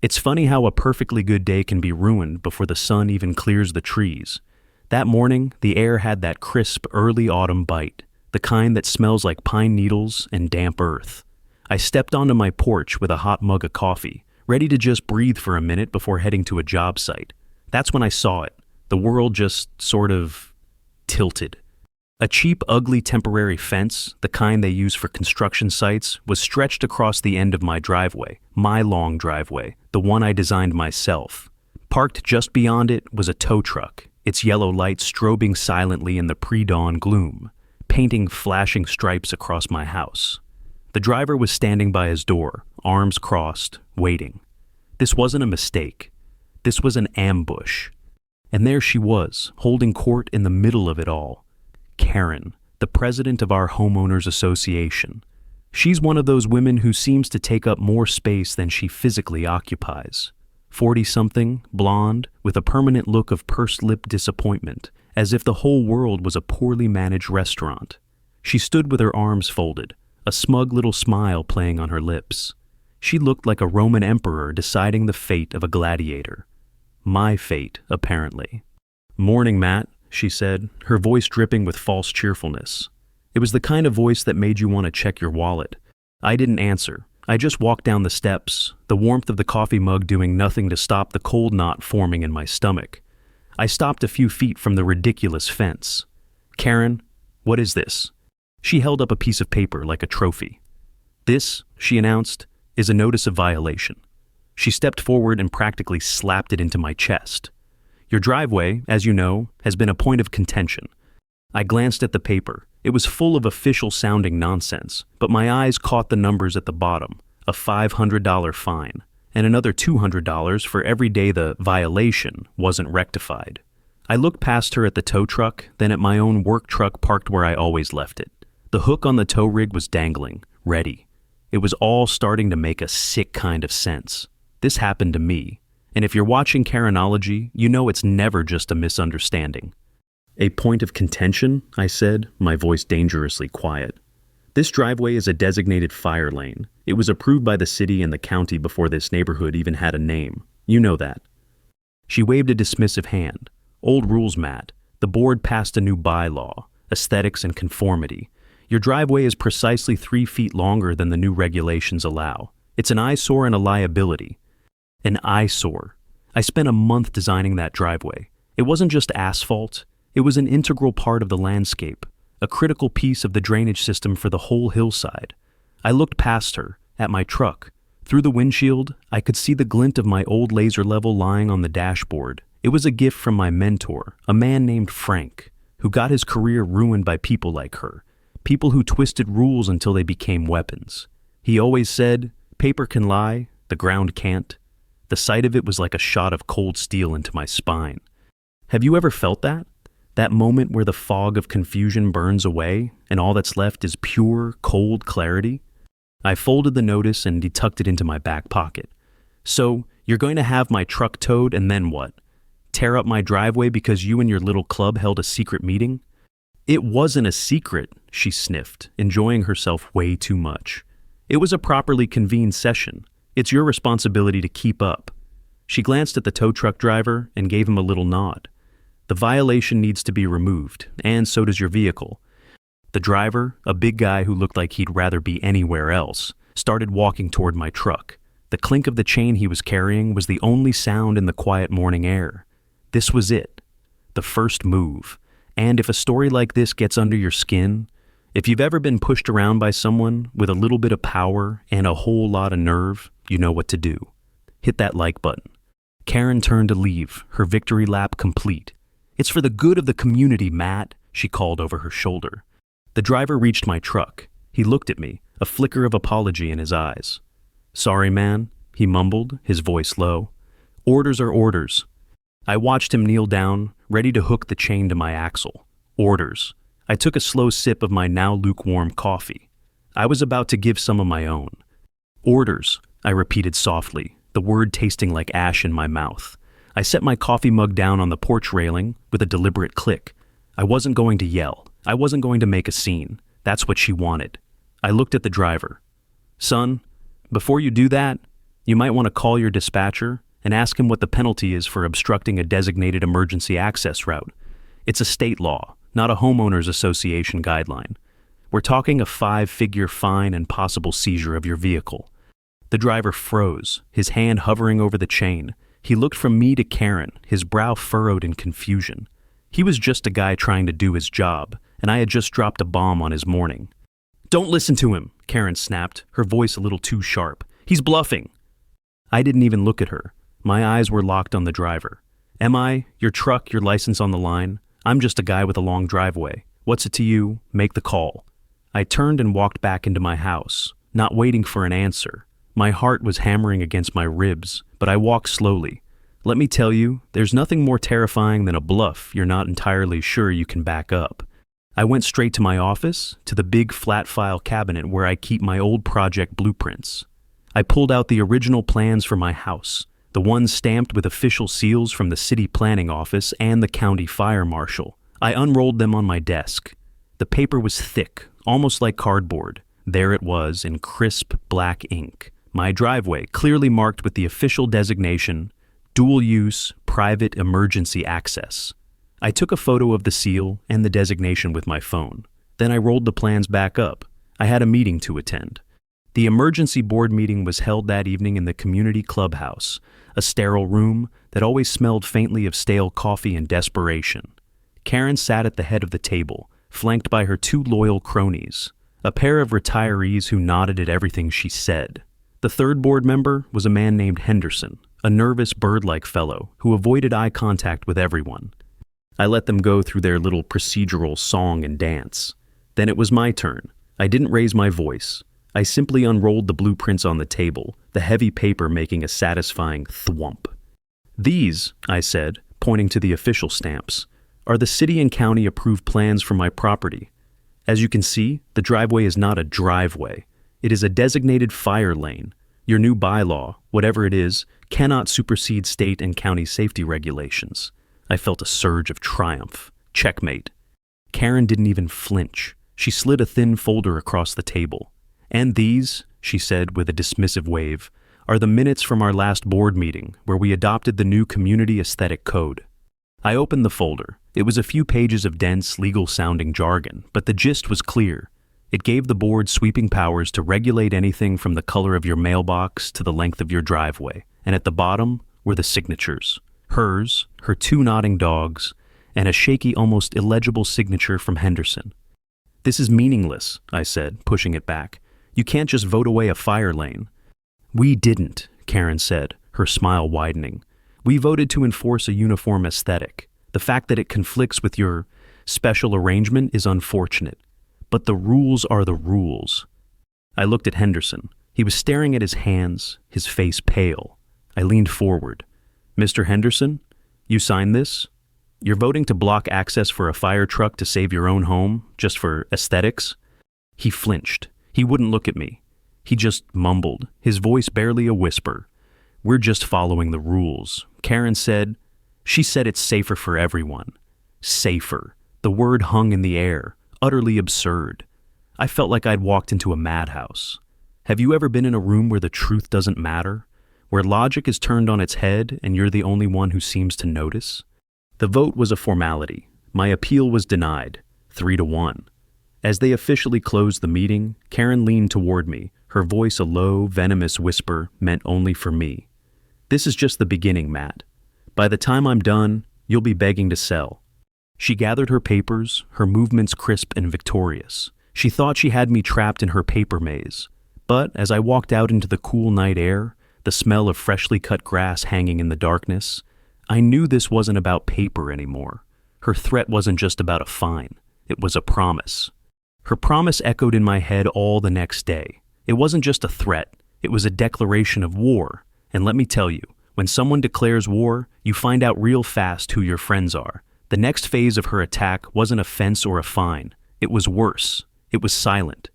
It's funny how a perfectly good day can be ruined before the sun even clears the trees. That morning, the air had that crisp early autumn bite, the kind that smells like pine needles and damp earth. I stepped onto my porch with a hot mug of coffee, ready to just breathe for a minute before heading to a job site. That's when I saw it. The world just sort of tilted. A cheap, ugly temporary fence, the kind they use for construction sites, was stretched across the end of my driveway, my long driveway, the one I designed myself. Parked just beyond it was a tow truck, its yellow light strobing silently in the pre-dawn gloom, painting flashing stripes across my house. The driver was standing by his door, arms crossed, waiting. This wasn't a mistake. This was an ambush. And there she was, holding court in the middle of it all. Karen, the president of our homeowners association. She's one of those women who seems to take up more space than she physically occupies. 40-something, blonde, with a permanent look of pursed-lip disappointment, as if the whole world was a poorly managed restaurant. She stood with her arms folded, a smug little smile playing on her lips. She looked like a Roman emperor deciding the fate of a gladiator. My fate, apparently. "Morning, Matt," she said, her voice dripping with false cheerfulness. It was the kind of voice that made you want to check your wallet. I didn't answer. I just walked down the steps, the warmth of the coffee mug doing nothing to stop the cold knot forming in my stomach. I stopped a few feet from the ridiculous fence. "Karen, what is this?" She held up a piece of paper like a trophy. "This," she announced, "is a notice of violation." She stepped forward and practically slapped it into my chest. "Your driveway, as you know, has been a point of contention." I glanced at the paper. It was full of official-sounding nonsense, but my eyes caught the numbers at the bottom, a $500 fine, and another $200 for every day the violation wasn't rectified. I looked past her at the tow truck, then at my own work truck parked where I always left it. The hook on the tow rig was dangling, ready. It was all starting to make a sick kind of sense. This happened to me, and if you're watching Karenology, you know it's never just a misunderstanding. "A point of contention?" I said, my voice dangerously quiet. "This driveway is a designated fire lane. It was approved by the city and the county before this neighborhood even had a name. You know that." She waved a dismissive hand. "Old rules, Matt. The board passed a new bylaw, aesthetics and conformity. Your driveway is precisely 3 feet longer than the new regulations allow. It's an eyesore and a liability." An eyesore. I spent a month designing that driveway. It wasn't just asphalt. It was an integral part of the landscape, a critical piece of the drainage system for the whole hillside. I looked past her, at my truck. Through the windshield, I could see the glint of my old laser level lying on the dashboard. It was a gift from my mentor, a man named Frank, who got his career ruined by people like her, people who twisted rules until they became weapons. He always said, "Paper can lie, the ground can't." The sight of it was like a shot of cold steel into my spine. Have you ever felt that? That moment where the fog of confusion burns away and all that's left is pure, cold clarity? I folded the notice and tucked it into my back pocket. "So, you're going to have my truck towed and then what? Tear up my driveway because you and your little club held a secret meeting?" "It wasn't a secret," she sniffed, enjoying herself way too much. "It was a properly convened session. It's your responsibility to keep up." She glanced at the tow truck driver and gave him a little nod. "The violation needs to be removed, and so does your vehicle." The driver, a big guy who looked like he'd rather be anywhere else, started walking toward my truck. The clink of the chain he was carrying was the only sound in the quiet morning air. This was it. The first move. And if a story like this gets under your skin, if you've ever been pushed around by someone with a little bit of power and a whole lot of nerve, you know what to do. Hit that like button. Karen turned to leave, her victory lap complete. "It's for the good of the community, Matt," she called over her shoulder. The driver reached my truck. He looked at me, a flicker of apology in his eyes. "Sorry, man," he mumbled, his voice low. "Orders are orders." I watched him kneel down, ready to hook the chain to my axle. Orders. I took a slow sip of my now lukewarm coffee. I was about to give some of my own. "Orders," I repeated softly, the word tasting like ash in my mouth. I set my coffee mug down on the porch railing with a deliberate click. I wasn't going to yell. I wasn't going to make a scene. That's what she wanted. I looked at the driver. "Son, before you do that, You might want to call your dispatcher and ask him what the penalty is for obstructing a designated emergency access route. It's a state law, not a homeowners association guideline. We're talking a 5-figure fine and possible seizure of your vehicle. The driver froze, his hand hovering over the chain. He looked from me to Karen, his brow furrowed in confusion. He was just a guy trying to do his job, and I had just dropped a bomb on his morning. "Don't listen to him," Karen snapped, her voice a little too sharp. "He's bluffing." I didn't even look at her. My eyes were locked on the driver. "Am I? Your truck, your license on the line? I'm just a guy with a long driveway. What's it to you? Make the call." I turned and walked back into my house, not waiting for an answer. My heart was hammering against my ribs, but I walked slowly. Let me tell you, there's nothing more terrifying than a bluff you're not entirely sure you can back up. I went straight to my office, to the big flat file cabinet where I keep my old project blueprints. I pulled out the original plans for my house, the ones stamped with official seals from the city planning office and the county fire marshal. I unrolled them on my desk. The paper was thick, almost like cardboard. There it was in crisp black ink. My driveway, clearly marked with the official designation, dual use, private emergency access. I took a photo of the seal and the designation with my phone. Then I rolled the plans back up. I had a meeting to attend. The emergency board meeting was held that evening in the community clubhouse, a sterile room that always smelled faintly of stale coffee and desperation. Karen sat at the head of the table, flanked by her 2 loyal cronies, a pair of retirees who nodded at everything she said. The third board member was a man named Henderson, a nervous bird-like fellow who avoided eye contact with everyone. I let them go through their little procedural song and dance. Then it was my turn. I didn't raise my voice. I simply unrolled the blueprints on the table, the heavy paper making a satisfying thwump. "These," I said, pointing to the official stamps, "are the city and county approved plans for my property. As you can see, the driveway is not a driveway. It is a designated fire lane. Your new bylaw, whatever it is, cannot supersede state and county safety regulations." I felt a surge of triumph. Checkmate. Karen didn't even flinch. She slid a thin folder across the table. "And these," she said with a dismissive wave, "are the minutes from our last board meeting where we adopted the new community aesthetic code." I opened the folder. It was a few pages of dense, legal-sounding jargon, but the gist was clear. It gave the board sweeping powers to regulate anything from the color of your mailbox to the length of your driveway, and at the bottom were the signatures. Hers, her 2 nodding dogs, and a shaky, almost illegible signature from Henderson. "This is meaningless," I said, pushing it back. "You can't just vote away a fire lane." "We didn't," Karen said, her smile widening. "We voted to enforce a uniform aesthetic. The fact that it conflicts with your special arrangement is unfortunate. But the rules are the rules." I looked at Henderson. He was staring at his hands, his face pale. I leaned forward. "Mr. Henderson, you signed this? You're voting to block access for a fire truck to save your own home, just for aesthetics?" He flinched. He wouldn't look at me. He just mumbled, his voice barely a whisper. "We're just following the rules." Karen said, "She said it's safer for everyone." Safer. The word hung in the air, utterly absurd. I felt like I'd walked into a madhouse. Have you ever been in a room where the truth doesn't matter? Where logic is turned on its head and you're the only one who seems to notice? The vote was a formality. My appeal was denied, 3-1. As they officially closed the meeting, Karen leaned toward me, her voice a low, venomous whisper meant only for me. "This is just the beginning, Matt. By the time I'm done, you'll be begging to sell." She gathered her papers, her movements crisp and victorious. She thought she had me trapped in her paper maze. But as I walked out into the cool night air, the smell of freshly cut grass hanging in the darkness, I knew this wasn't about paper anymore. Her threat wasn't just about a fine. It was a promise. Her promise echoed in my head all the next day. It wasn't just a threat. It was a declaration of war. And let me tell you, when someone declares war, you find out real fast who your friends are. The next phase of her attack wasn't a fence or a fine. It was worse. It was silent.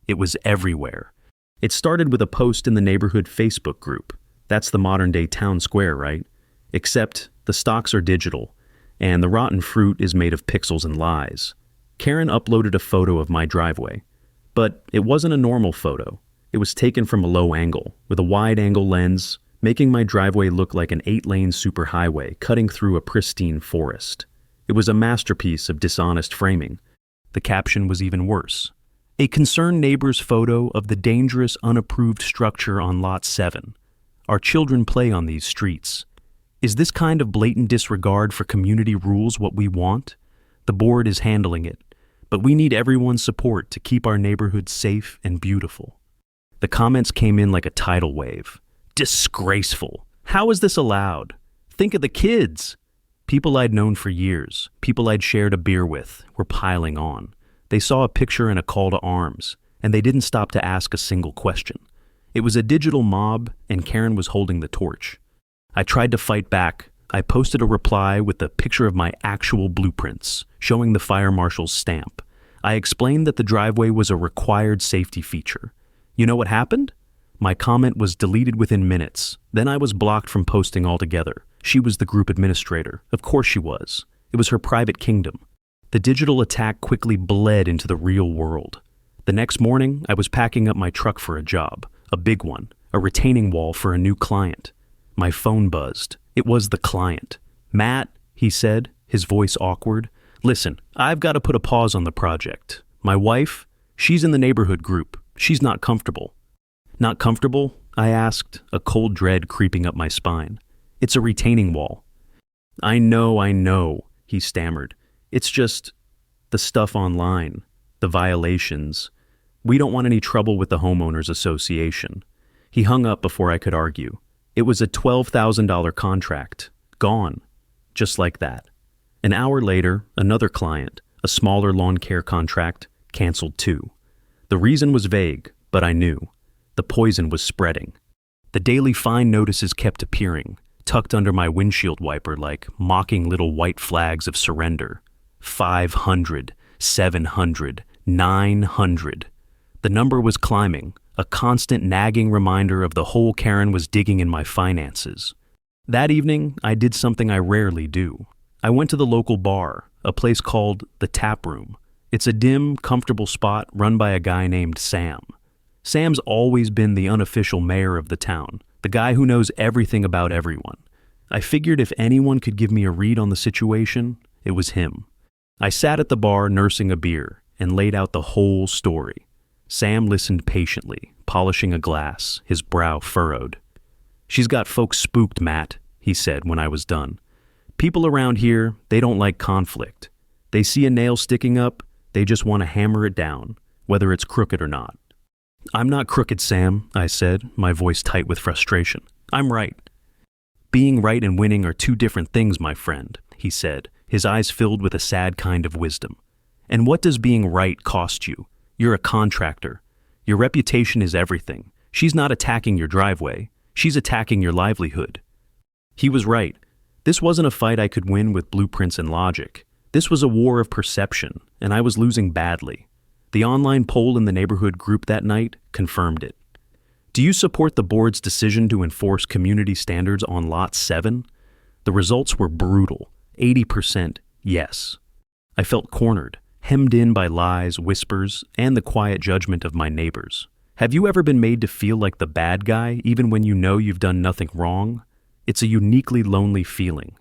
It was everywhere. It started with a post in the neighborhood Facebook group. That's the modern-day town square, right? Except the stocks are digital, and the rotten fruit is made of pixels and lies. Karen uploaded a photo of my driveway. But it wasn't a normal photo. It was taken from a low angle, with a wide-angle lens, making my driveway look like an 8-lane superhighway cutting through a pristine forest. It was a masterpiece of dishonest framing. The caption was even worse. A concerned neighbor's photo of the dangerous, unapproved structure on Lot 7. Our children play on these streets. Is this kind of blatant disregard for community rules what we want? The board is handling it, but we need everyone's support to keep our neighborhood safe and beautiful. The comments came in like a tidal wave. Disgraceful. How is this allowed? Think of the kids. People I'd known for years, people I'd shared a beer with, were piling on. They saw a picture and a call to arms, and they didn't stop to ask a single question. It was a digital mob, and Karen was holding the torch. I tried to fight back. I posted a reply with a picture of my actual blueprints, showing the fire marshal's stamp. I explained that the driveway was a required safety feature. You know what happened? My comment was deleted within minutes. Then I was blocked from posting altogether. She was the group administrator. Of course she was. It was her private kingdom. The digital attack quickly bled into the real world. The next morning, I was packing up my truck for a job, a big one, a retaining wall for a new client. My phone buzzed. It was the client. Matt, he said, his voice awkward. Listen, I've got to put a pause on the project. My wife, she's in the neighborhood group. She's not comfortable. Not comfortable? I asked, a cold dread creeping up my spine. It's a retaining wall. I know, he stammered. It's just the stuff online, the violations. We don't want any trouble with the homeowners association. He hung up before I could argue. It was a $12,000 contract. Gone. Just like that. An hour later, another client, a smaller lawn care contract, canceled too. The reason was vague, but I knew. The poison was spreading. The daily fine notices kept appearing, tucked under my windshield wiper like mocking little white flags of surrender. 500, 700, 900. The number was climbing, a constant nagging reminder of the hole Karen was digging in my finances. That evening, I did something I rarely do. I went to the local bar, a place called the Tap Room. It's a dim, comfortable spot run by a guy named Sam. Sam's always been the unofficial mayor of the town, the guy who knows everything about everyone. I figured if anyone could give me a read on the situation, it was him. I sat at the bar nursing a beer and laid out the whole story. Sam listened patiently, polishing a glass, his brow furrowed. She's got folks spooked, Matt, he said when I was done. People around here, they don't like conflict. They see a nail sticking up, they just want to hammer it down, whether it's crooked or not. I'm not crooked, Sam, I said, my voice tight with frustration. I'm right. Being right and winning are two different things, my friend, he said, his eyes filled with a sad kind of wisdom. And what does being right cost you? You're a contractor. Your reputation is everything. She's not attacking your driveway. She's attacking your livelihood. He was right. This wasn't a fight I could win with blueprints and logic. This was a war of perception, and I was losing badly. The online poll in the neighborhood group that night confirmed it. Do you support the board's decision to enforce community standards on Lot 7? The results were brutal. 80% yes. I felt cornered, hemmed in by lies, whispers, and the quiet judgment of my neighbors. Have you ever been made to feel like the bad guy even when you know you've done nothing wrong? It's a uniquely lonely feeling.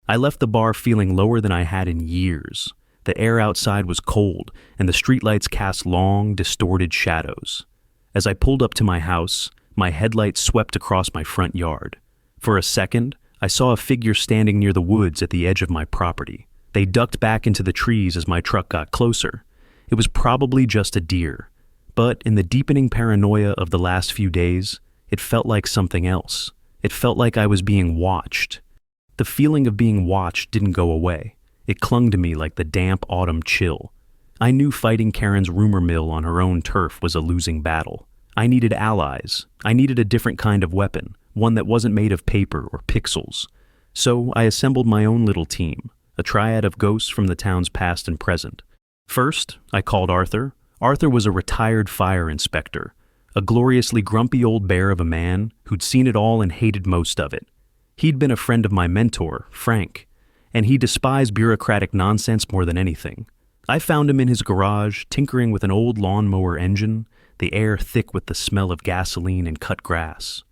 I left the bar feeling lower than I had in years. The air outside was cold, and the streetlights cast long, distorted shadows. As I pulled up to my house, my headlights swept across my front yard. For a second, I saw a figure standing near the woods at the edge of my property. They ducked back into the trees as my truck got closer. It was probably just a deer, but in the deepening paranoia of the last few days, it felt like something else. It felt like I was being watched. The feeling of being watched didn't go away. It clung to me like the damp autumn chill. I knew fighting Karen's rumor mill on her own turf was a losing battle. I needed allies. I needed a different kind of weapon, one that wasn't made of paper or pixels. So I assembled my own little team, a triad of ghosts from the town's past and present. First, I called Arthur. Arthur was a retired fire inspector, a gloriously grumpy old bear of a man who'd seen it all and hated most of it. He'd been a friend of my mentor, Frank, and he despised bureaucratic nonsense more than anything. I found him in his garage, tinkering with an old lawnmower engine, the air thick with the smell of gasoline and cut grass.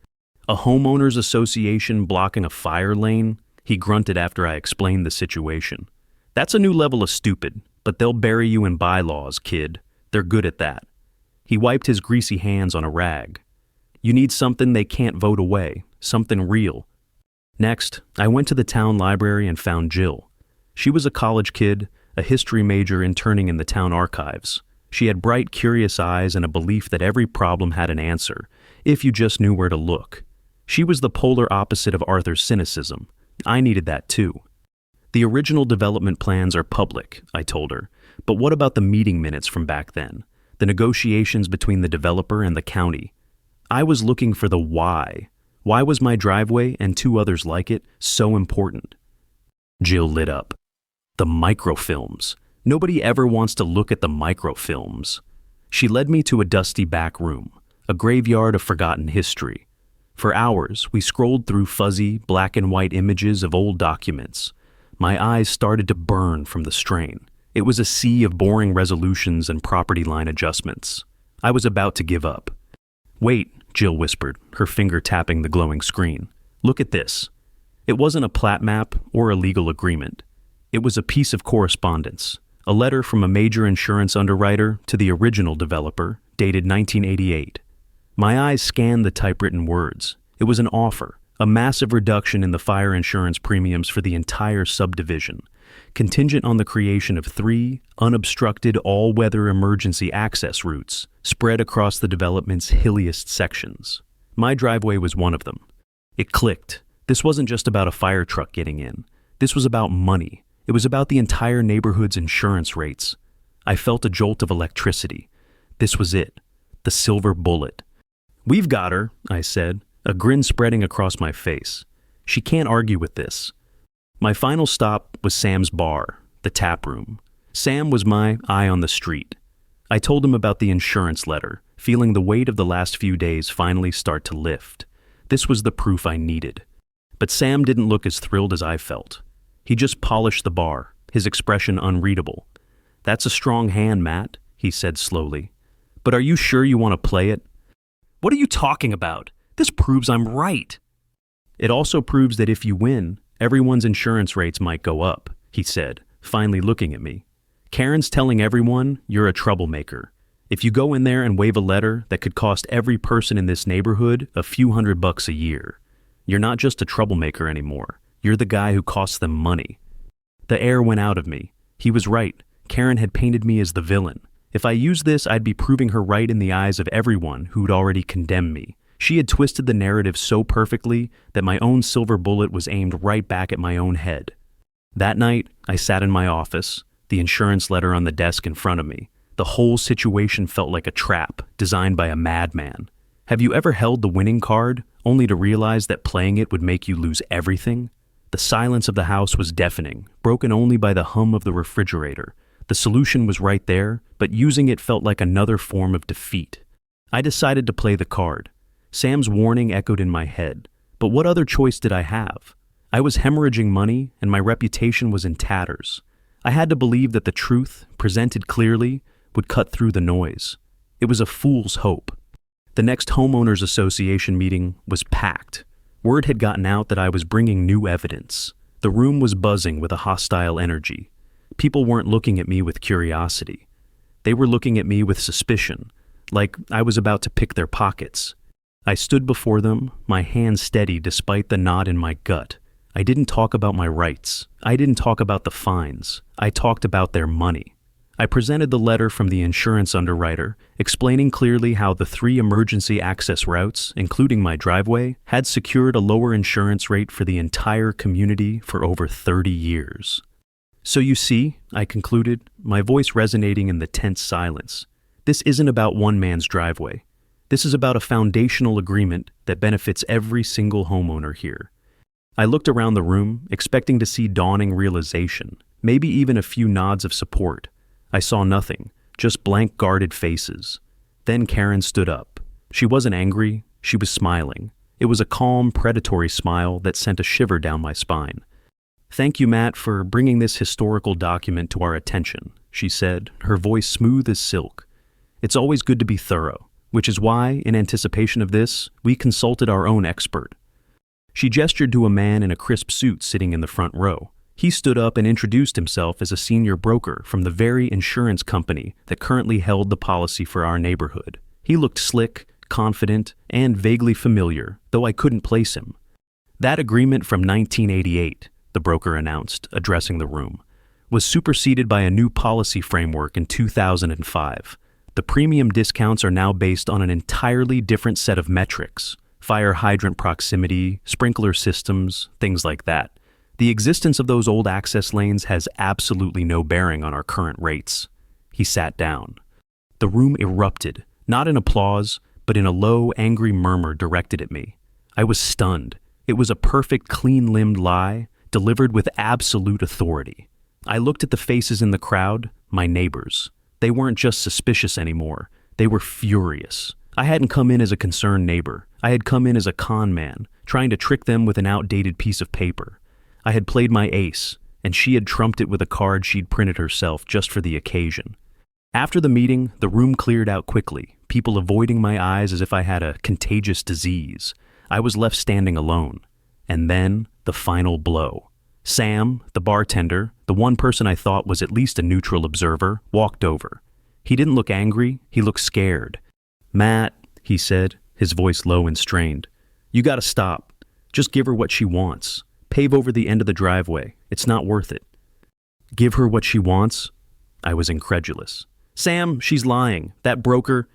A homeowners association blocking a fire lane? He grunted after I explained the situation. That's a new level of stupid, but they'll bury you in bylaws, kid. They're good at that. He wiped his greasy hands on a rag. You need something they can't vote away, something real. Next, I went to the town library and found Jill. She was a college kid, a history major interning in the town archives. She had bright, curious eyes and a belief that every problem had an answer, if you just knew where to look. She was the polar opposite of Arthur's cynicism. I needed that too. The original development plans are public, I told her, but what about the meeting minutes from back then? The negotiations between the developer and the county? I was looking for the why. Why was my driveway, and two others like it, so important? Jill lit up. The microfilms. Nobody ever wants to look at the microfilms. She led me to a dusty back room, a graveyard of forgotten history. For hours, we scrolled through fuzzy, black and white images of old documents. My eyes started to burn from the strain. It was a sea of boring resolutions and property line adjustments. I was about to give up. Wait, Jill whispered, her finger tapping the glowing screen. Look at this. It wasn't a plat map or a legal agreement. It was a piece of correspondence, a letter from a major insurance underwriter to the original developer, dated 1988. My eyes scanned the typewritten words. It was an offer, a massive reduction in the fire insurance premiums for the entire subdivision, contingent on the creation of 3 unobstructed all-weather emergency access routes spread across the development's hilliest sections. My driveway was one of them. It clicked. This wasn't just about a fire truck getting in. This was about money. It was about the entire neighborhood's insurance rates. I felt a jolt of electricity. This was it. The silver bullet. We've got her, I said, a grin spreading across my face. She can't argue with this. My final stop was Sam's bar, the tap room. Sam was my eye on the street. I told him about the insurance letter, feeling the weight of the last few days finally start to lift. This was the proof I needed. But Sam didn't look as thrilled as I felt. He just polished the bar, his expression unreadable. That's a strong hand, Matt, he said slowly. But are you sure you want to play it? What are you talking about? This proves I'm right. It also proves that if you win, everyone's insurance rates might go up, he said, finally looking at me. Karen's telling everyone you're a troublemaker. If you go in there and wave a letter that could cost every person in this neighborhood a few $100 a year, you're not just a troublemaker anymore. You're the guy who costs them money. The air went out of me. He was right. Karen had painted me as the villain. If I used this, I'd be proving her right in the eyes of everyone who'd already condemned me. She had twisted the narrative so perfectly that my own silver bullet was aimed right back at my own head. That night, I sat in my office, the insurance letter on the desk in front of me. The whole situation felt like a trap designed by a madman. Have you ever held the winning card, only to realize that playing it would make you lose everything? The silence of the house was deafening, broken only by the hum of the refrigerator. The solution was right there, but using it felt like another form of defeat. I decided to play the card. Sam's warning echoed in my head, but what other choice did I have? I was hemorrhaging money, and my reputation was in tatters. I had to believe that the truth, presented clearly, would cut through the noise. It was a fool's hope. The next homeowners association meeting was packed. Word had gotten out that I was bringing new evidence. The room was buzzing with a hostile energy. People weren't looking at me with curiosity. They were looking at me with suspicion, like I was about to pick their pockets. I stood before them, my hand steady despite the knot in my gut. I didn't talk about my rights. I didn't talk about the fines. I talked about their money. I presented the letter from the insurance underwriter, explaining clearly how the 3 emergency access routes, including my driveway, had secured a lower insurance rate for the entire community for over 30 years. So you see, I concluded, my voice resonating in the tense silence. This isn't about one man's driveway. This is about a foundational agreement that benefits every single homeowner here. I looked around the room, expecting to see dawning realization, maybe even a few nods of support. I saw nothing, just blank guarded faces. Then Karen stood up. She wasn't angry, she was smiling. It was a calm, predatory smile that sent a shiver down my spine. "Thank you, Matt, for bringing this historical document to our attention," she said, her voice smooth as silk. "It's always good to be thorough. which is why, in anticipation of this, we consulted our own expert. She gestured to a man in a crisp suit sitting in the front row. He stood up and introduced himself as a senior broker from the very insurance company that currently held the policy for our neighborhood. He looked slick, confident, and vaguely familiar, though I couldn't place him. That agreement from 1988, the broker announced, addressing the room, was superseded by a new policy framework in 2005. The premium discounts are now based on an entirely different set of metrics: fire hydrant proximity, sprinkler systems, things like that. The existence of those old access lanes has absolutely no bearing on our current rates. He sat down. The room erupted, not in applause, but in a low, angry murmur directed at me. I was stunned. It was a perfect, clean-limbed lie, delivered with absolute authority. I looked at the faces in the crowd, my neighbors. They weren't just suspicious anymore. They were furious. I hadn't come in as a concerned neighbor. I had come in as a con man, trying to trick them with an outdated piece of paper. I had played my ace, and she had trumped it with a card she'd printed herself just for the occasion. After the meeting, the room cleared out quickly, people avoiding my eyes as if I had a contagious disease. I was left standing alone. And then, the final blow. Sam, the bartender, the one person I thought was at least a neutral observer, walked over. He didn't look angry, he looked scared. "Matt," he said, his voice low and strained, "you gotta stop. Just give her what she wants. Pave over the end of the driveway. It's not worth it." "Give her what she wants?" I was incredulous. "Sam, she's lying. That broker—"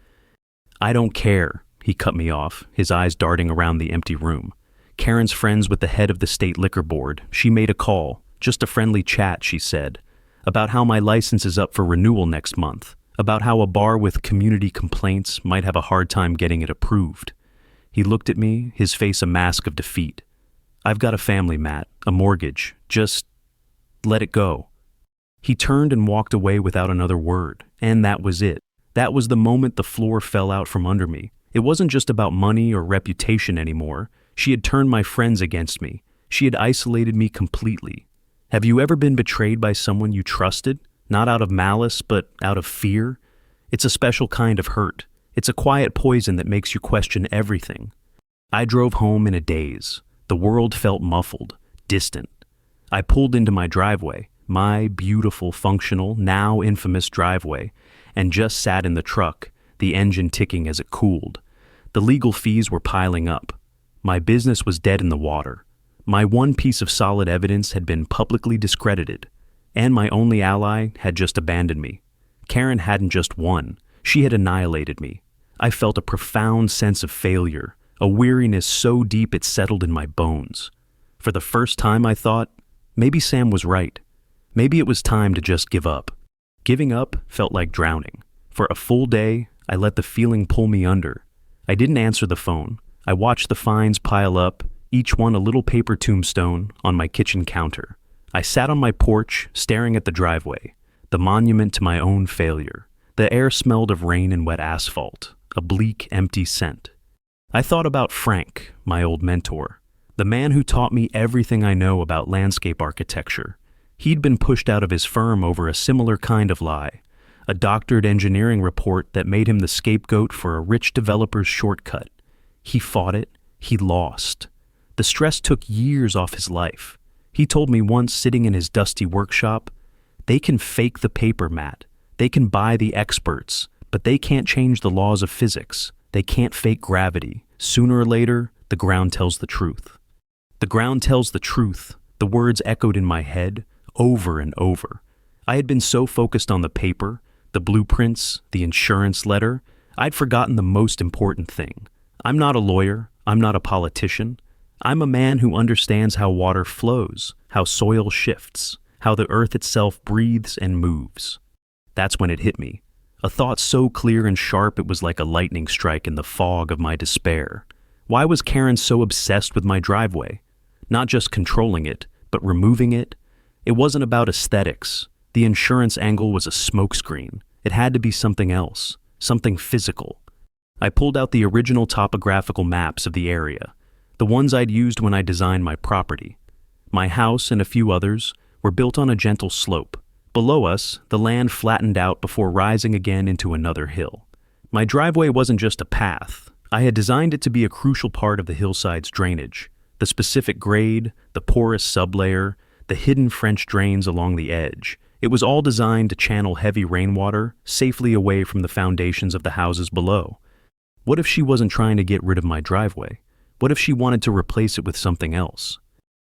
"I don't care," he cut me off, his eyes darting around the empty room. "Karen's friends with the head of the state liquor board. She made a call. Just a friendly chat," she said. "About how my license is up for renewal next month. About how a bar with community complaints might have a hard time getting it approved." He looked at me, his face a mask of defeat. "I've got a family, Matt, a mortgage. Just let it go." He turned and walked away without another word, and that was it. That was the moment the floor fell out from under me. It wasn't just about money or reputation anymore. She had turned my friends against me. She had isolated me completely. Have you ever been betrayed by someone you trusted? Not out of malice, but out of fear? It's a special kind of hurt. It's a quiet poison that makes you question everything. I drove home in a daze. The world felt muffled, distant. I pulled into my driveway, my beautiful, functional, now infamous driveway, and just sat in the truck, the engine ticking as it cooled. The legal fees were piling up. My business was dead in the water. My one piece of solid evidence had been publicly discredited, and my only ally had just abandoned me. Karen hadn't just won, she had annihilated me. I felt a profound sense of failure, a weariness so deep it settled in my bones. For the first time I thought, maybe Sam was right. Maybe it was time to just give up. Giving up felt like drowning. For a full day, I let the feeling pull me under. I didn't answer the phone. I watched the fines pile up, each one a little paper tombstone, on my kitchen counter. I sat on my porch, staring at the driveway, the monument to my own failure. The air smelled of rain and wet asphalt, a bleak, empty scent. I thought about Frank, my old mentor, the man who taught me everything I know about landscape architecture. He'd been pushed out of his firm over a similar kind of lie, a doctored engineering report that made him the scapegoat for a rich developer's shortcut. He fought it. He lost. The stress took years off his life. He told me once, sitting in his dusty workshop, "They can fake the paper, Matt. They can buy the experts, but they can't change the laws of physics. They can't fake gravity. Sooner or later, the ground tells the truth." The ground tells the truth. The words echoed in my head over and over. I had been so focused on the paper, the blueprints, the insurance letter, I'd forgotten the most important thing. I'm not a lawyer. I'm not a politician. I'm a man who understands how water flows, how soil shifts, how the earth itself breathes and moves. That's when it hit me. A thought so clear and sharp it was like a lightning strike in the fog of my despair. Why was Karen so obsessed with my driveway? Not just controlling it, but removing it? It wasn't about aesthetics. The insurance angle was a smokescreen. It had to be something else, something physical. I pulled out the original topographical maps of the area, the ones I'd used when I designed my property. My house and a few others were built on a gentle slope. Below us, the land flattened out before rising again into another hill. My driveway wasn't just a path. I had designed it to be a crucial part of the hillside's drainage. The specific grade, the porous sublayer, the hidden French drains along the edge. It was all designed to channel heavy rainwater safely away from the foundations of the houses below. What if she wasn't trying to get rid of my driveway? What if she wanted to replace it with something else?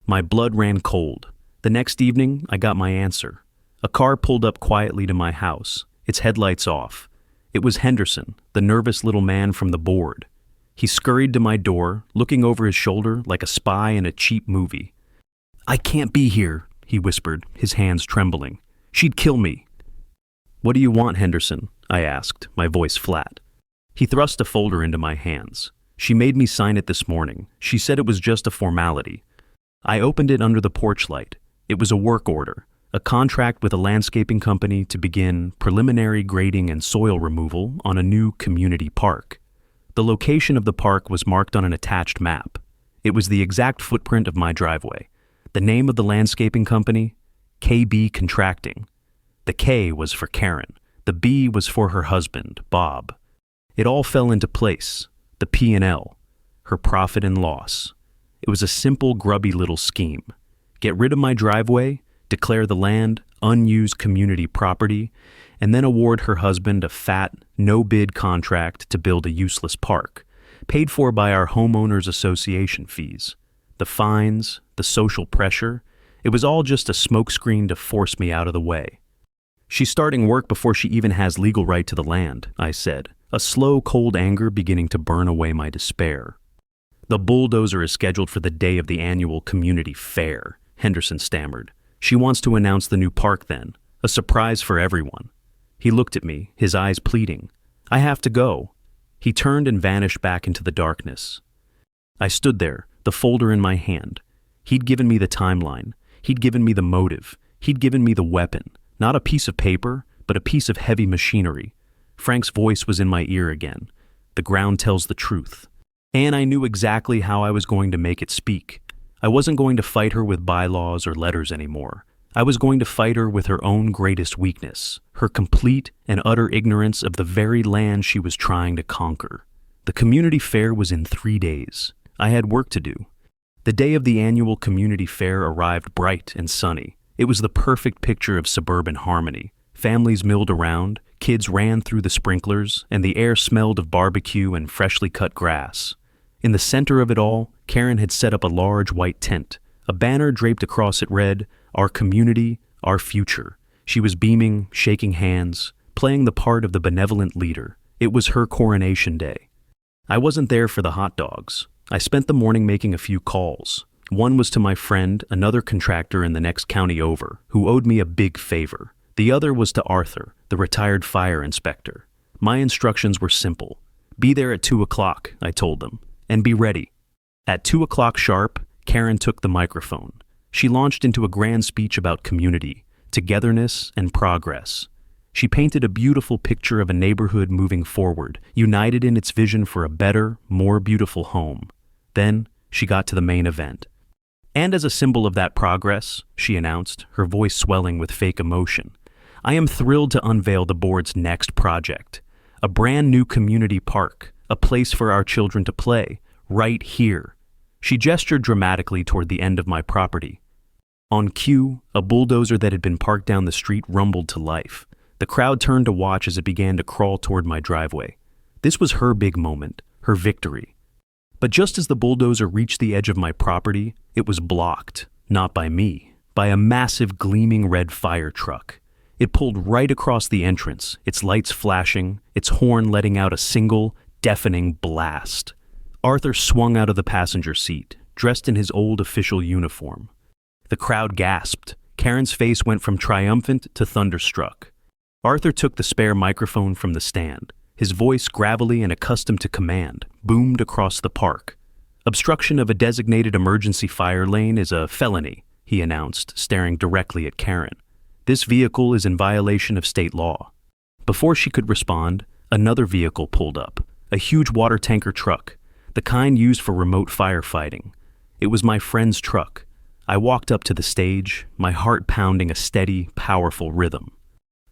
My blood ran cold. The next evening, I got my answer. A car pulled up quietly to my house, its headlights off. It was Henderson, the nervous little man from the board. He scurried to my door, looking over his shoulder like a spy in a cheap movie. "I can't be here," he whispered, his hands trembling. "She'd kill me." "What do you want, Henderson?" I asked, my voice flat. He thrust a folder into my hands. "She made me sign it this morning. She said it was just a formality." I opened it under the porch light. It was a work order, a contract with a landscaping company to begin preliminary grading and soil removal on a new community park. The location of the park was marked on an attached map. It was the exact footprint of my driveway. The name of the landscaping company? KB Contracting. The K was for Karen. The B was for her husband, Bob. It all fell into place. The P&L, her profit and loss. It was a simple, grubby little scheme. Get rid of my driveway, declare the land unused community property, and then award her husband a fat, no-bid contract to build a useless park, paid for by our homeowners association fees. The fines, the social pressure, it was all just a smokescreen to force me out of the way. "She's starting work before she even has legal right to the land," I said, a slow, cold anger beginning to burn away my despair. "The bulldozer is scheduled for the day of the annual community fair," Henderson stammered. "She wants to announce the new park then, a surprise for everyone." He looked at me, his eyes pleading. "I have to go." He turned and vanished back into the darkness. I stood there, the folder in my hand. He'd given me the timeline. He'd given me the motive. He'd given me the weapon. Not a piece of paper, but a piece of heavy machinery. Frank's voice was in my ear again. "The ground tells the truth." And I knew exactly how I was going to make it speak. I wasn't going to fight her with bylaws or letters anymore. I was going to fight her with her own greatest weakness, her complete and utter ignorance of the very land she was trying to conquer. The community fair was in 3 days. I had work to do. The day of the annual community fair arrived bright and sunny. It was the perfect picture of suburban harmony. Families milled around, kids ran through the sprinklers, and the air smelled of barbecue and freshly cut grass. In the center of it all, Karen had set up a large white tent. A banner draped across it read, "Our community, our future." She was beaming, shaking hands, playing the part of the benevolent leader. It was her coronation day. I wasn't there for the hot dogs. I spent the morning making a few calls. One was to my friend, another contractor in the next county over, who owed me a big favor. The other was to Arthur, the retired fire inspector. My instructions were simple. "Be there at 2 o'clock, I told them, "and be ready." At 2 o'clock sharp, Karen took the microphone. She launched into a grand speech about community, togetherness, and progress. She painted a beautiful picture of a neighborhood moving forward, united in its vision for a better, more beautiful home. Then she got to the main event. "And as a symbol of that progress," she announced, her voice swelling with fake emotion, "I am thrilled to unveil the board's next project. A brand new community park, a place for our children to play, right here." She gestured dramatically toward the end of my property. On cue, a bulldozer that had been parked down the street rumbled to life. The crowd turned to watch as it began to crawl toward my driveway. This was her big moment, her victory. But just as the bulldozer reached the edge of my property, it was blocked, not by me, by a massive gleaming red fire truck. It pulled right across the entrance, its lights flashing, its horn letting out a single, deafening blast. Arthur swung out of the passenger seat, dressed in his old official uniform. The crowd gasped. Karen's face went from triumphant to thunderstruck. Arthur took the spare microphone from the stand. His voice, gravelly and accustomed to command, boomed across the park. "Obstruction of a designated emergency fire lane is a felony," he announced, staring directly at Karen. "This vehicle is in violation of state law." Before she could respond, another vehicle pulled up, a huge water tanker truck, the kind used for remote firefighting. It was my friend's truck. I walked up to the stage, my heart pounding a steady, powerful rhythm.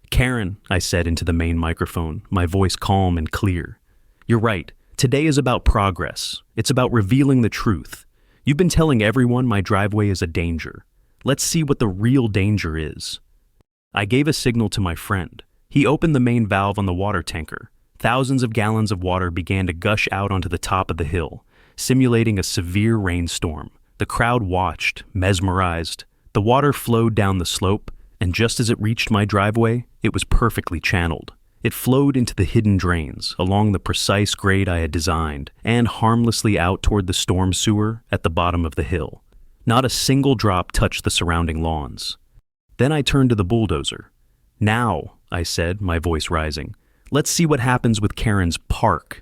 Karen, I said into the main microphone, my voice calm and clear. You're right. Today is about progress. It's about revealing the truth. You've been telling everyone my driveway is a danger. Let's see what the real danger is. I gave a signal to my friend. He opened the main valve on the water tanker. Thousands of gallons of water began to gush out onto the top of the hill, simulating a severe rainstorm. The crowd watched, mesmerized. The water flowed down the slope, and just as it reached my driveway, it was perfectly channeled. It flowed into the hidden drains, along the precise grade I had designed, and harmlessly out toward the storm sewer at the bottom of the hill. Not a single drop touched the surrounding lawns. Then I turned to the bulldozer. Now, I said, my voice rising, let's see what happens with Karen's park.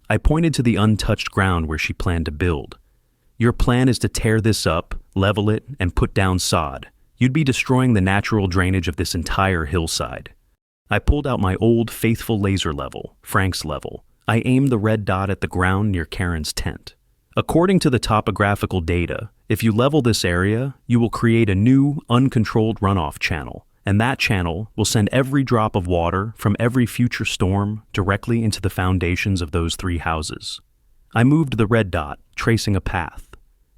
I pointed to the untouched ground where she planned to build. Your plan is to tear this up, level it, and put down sod. You'd be destroying the natural drainage of this entire hillside. I pulled out my old faithful laser level, Frank's level. I aimed the red dot at the ground near Karen's tent. According to the topographical data, if you level this area, you will create a new, uncontrolled runoff channel, and that channel will send every drop of water from every future storm directly into the foundations of those 3 houses. I moved the red dot, tracing a path.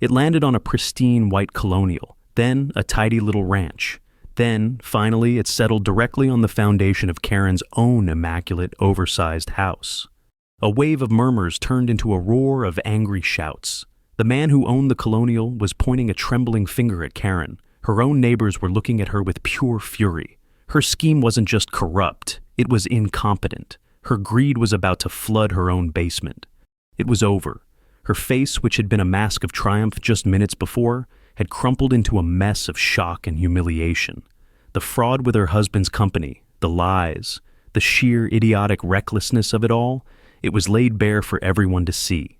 It landed on a pristine white colonial, then a tidy little ranch. Then, finally, it settled directly on the foundation of Karen's own immaculate, oversized house. A wave of murmurs turned into a roar of angry shouts. The man who owned the colonial was pointing a trembling finger at Karen. Her own neighbors were looking at her with pure fury. Her scheme wasn't just corrupt, it was incompetent. Her greed was about to flood her own basement. It was over. Her face, which had been a mask of triumph just minutes before, had crumpled into a mess of shock and humiliation. The fraud with her husband's company, the lies, the sheer idiotic recklessness of it all, it was laid bare for everyone to see.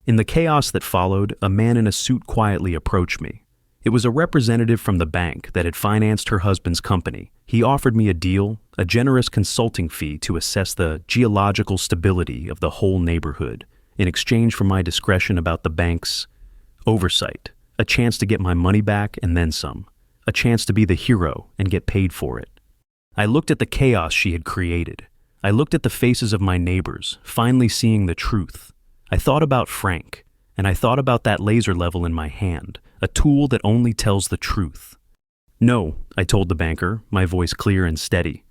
In the chaos that followed, a man in a suit quietly approached me. It was a representative from the bank that had financed her husband's company. He offered me a deal, a generous consulting fee to assess the geological stability of the whole neighborhood, in exchange for my discretion about the bank's oversight. A chance to get my money back and then some. A chance to be the hero and get paid for it. I looked at the chaos she had created. I looked at the faces of my neighbors, finally seeing the truth. I thought about Frank, and I thought about that laser level in my hand, a tool that only tells the truth. No, I told the banker, my voice clear and steady.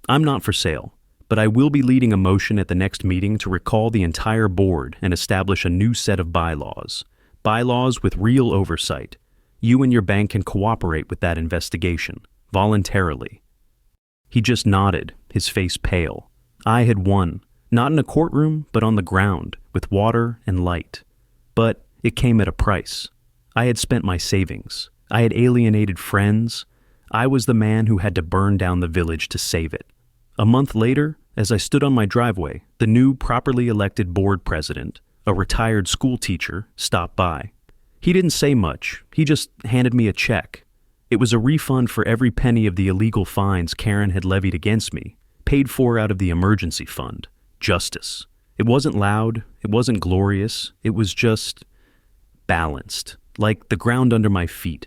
I'm not for sale, but I will be leading a motion at the next meeting to recall the entire board and establish a new set of bylaws. Bylaws with real oversight. You and your bank can cooperate with that investigation, voluntarily. He just nodded, his face pale. I had won, not in a courtroom, but on the ground, with water and light. But it came at a price. I had spent my savings. I had alienated friends. I was the man who had to burn down the village to save it. A month later, as I stood on my driveway, the new properly elected board president, a retired school teacher, stopped by. He didn't say much. He just handed me a check. It was a refund for every penny of the illegal fines Karen had levied against me, paid for out of the emergency fund. Justice. It wasn't loud. It wasn't glorious. It was just balanced, like the ground under my feet.